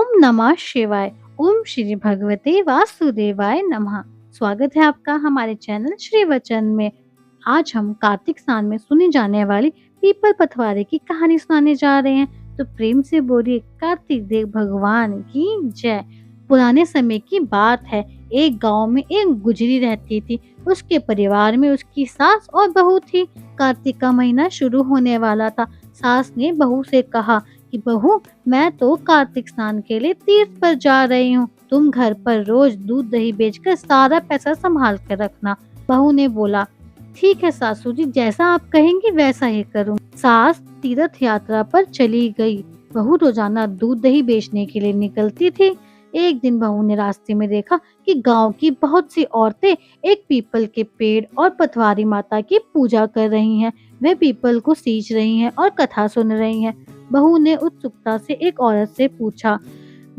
ओम नमः शिवाय। ओम श्री भगवते वासुदेवाय नमः। स्वागत है आपका हमारे चैनल श्री वचन में। आज हम कार्तिक स्नान में सुनी जाने वाली पीपल पथवारे की कहानी सुनाने जा रहे हैं। तो प्रेम से बोलिए कार्तिक देव भगवान की जय। पुराने समय की बात है। एक गांव में एक गुजरी रहती थी। उसके परिवार में उसकी सास और बहू थी। कार्तिक का महीना शुरू होने वाला था। सास ने बहू से कहा कि बहू, मैं तो कार्तिक स्नान के लिए तीर्थ पर जा रही हूँ। तुम घर पर रोज दूध दही बेचकर सारा पैसा संभाल कर रखना। बहू ने बोला, ठीक है सासू जी, जैसा आप कहेंगी वैसा ही करूँ। सास तीर्थ यात्रा पर चली गई। बहू रोजाना दूध दही बेचने के लिए निकलती थी। एक दिन बहू ने रास्ते में देखा कि गांव की बहुत सी औरतें एक पीपल के पेड़ और पथवारी माता की पूजा कर रही हैं। वे पीपल को सींच रही हैं और कथा सुन रही हैं। बहू ने उत्सुकता से एक औरत से पूछा,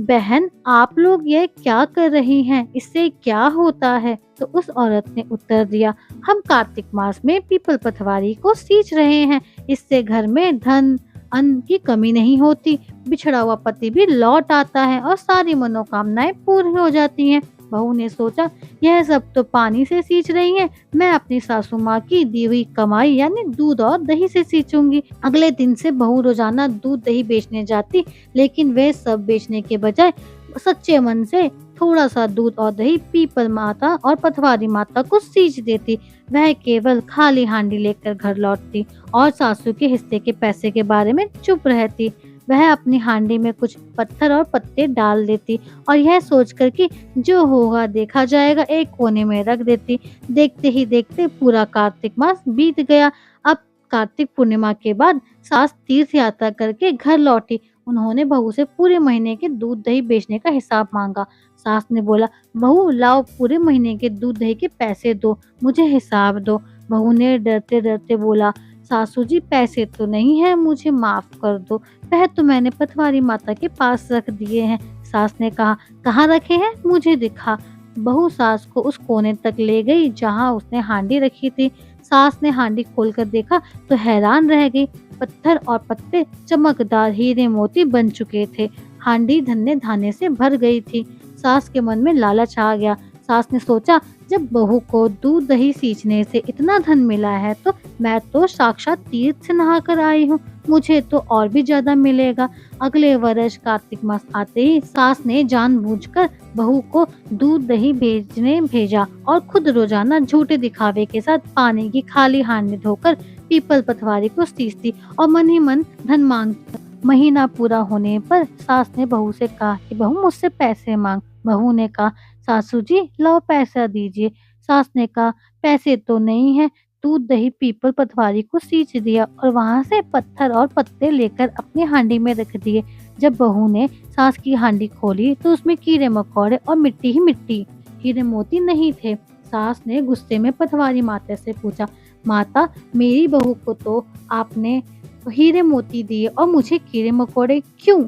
बहन, आप लोग ये क्या कर रही हैं? इससे क्या होता है? तो उस औरत ने उत्तर दिया, हम कार्तिक मास में पीपल पथवारी को सींच रहे हैं। इससे घर में धन अन्न की कमी नहीं होती, बिछड़ा हुआ पति भी लौट आता है और सारी मनोकामनाएं पूरी हो जाती हैं। बहू ने सोचा, यह सब तो पानी से सींच रही हैं, मैं अपनी सासू माँ की दी हुई कमाई यानी दूध और दही से सींचूंगी। अगले दिन से बहू रोजाना दूध दही बेचने जाती, लेकिन वे सब बेचने के बजाय सच्चे मन से थोड़ा सा दूध और दही पीपल माता और पथवारी माता को सींच देती। वह केवल खाली हांडी लेकर घर लौटती और सासू के हिस्से के पैसे के बारे में चुप रहती। वह अपनी हांडी में कुछ पत्थर और पत्ते डाल देती और यह सोचकर कि जो होगा देखा जाएगा, एक कोने में रख देती। देखते ही देखते पूरा कार्तिक मास बीत गया। अब कार्तिक पूर्णिमा के बाद सास तीर्थ यात्रा करके घर लौटी। उन्होंने बहू से पूरे महीने के दूध दही बेचने का हिसाब मांगा। सास ने बोला, बहू लाओ, पूरे महीने के दूध दही के पैसे दो, मुझे हिसाब दो। बहू ने डरते डरते बोला, सासू जी, पैसे तो नहीं है, मुझे माफ कर दो, वह तो मैंने पथवारी माता के पास रख दिए हैं। सास ने कहा, कहाँ रखे हैं, मुझे दिखा। बहू सास को उस कोने तक ले गई जहाँ उसने हांडी रखी थी। सास ने हांडी खोलकर देखा तो हैरान रह गई। पत्थर और पत्ते चमकदार हीरे मोती बन चुके थे। हांडी धन्य धान्य से भर गई थी। सास के मन में लालच आ गया। सास ने सोचा, जब बहू को दूध दही सींचने से इतना धन मिला है तो मैं तो साक्षात तीर्थ से नहाकर आई हूँ, मुझे तो और भी ज्यादा मिलेगा। अगले वर्ष कार्तिक मास आते ही सास ने जानबूझकर बहू को दूध दही बेचने भेजा और खुद रोजाना झूठे दिखावे के साथ पानी की खाली हांडी धोकर पीपल पथवारी को सींचती और मन ही मन धन मांगती। महीना पूरा होने पर सास ने बहू से कहा कि बहू, मुझसे पैसे मांग। बहू ने कहा, सासू जी, लो पैसा दीजिए। सास ने कहा, पैसे तो नहीं है। दूध दही पीपल पथवारी को सींच दिया और वहां से पत्थर और पत्ते लेकर अपनी हांडी में रख दिए। जब बहू ने सास की हांडी खोली तो उसमें कीड़े मकोड़े और मिट्टी ही मिट्टी, हीरे मोती नहीं थे। सास ने गुस्से में पथवारी माता से पूछा, माता, मेरी बहू को तो आपने हीरे मोती दिए और मुझे कीड़े मकोड़े क्यों?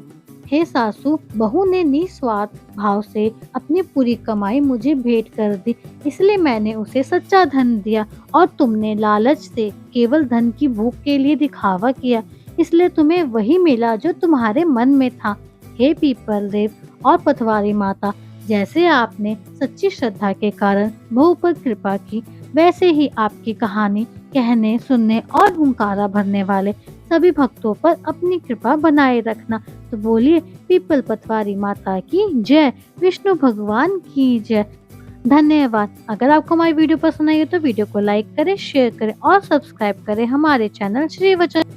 हे सासू, बहू ने निस्वार्थ भाव से अपनी पूरी कमाई मुझे भेंट कर दी, इसलिए मैंने उसे सच्चा धन दिया और तुमने लालच से केवल धन की भूख के लिए दिखावा किया, इसलिए तुम्हें वही मिला जो तुम्हारे मन में था। हे पीपल देव और पथवारी माता, जैसे आपने सच्ची श्रद्धा के कारण बहू पर कृपा की, वैसे ही आपकी कहानी कहने, सुनने और हुंकारा भरने वाले सभी भक्तों पर अपनी कृपा बनाए रखना। तो बोलिए पीपल पथवारी माता की जय, विष्णु भगवान की जय। धन्यवाद। अगर आपको हमारी वीडियो पसंद आई हो तो वीडियो को लाइक करें, शेयर करें और सब्सक्राइब करें हमारे चैनल श्री वचन।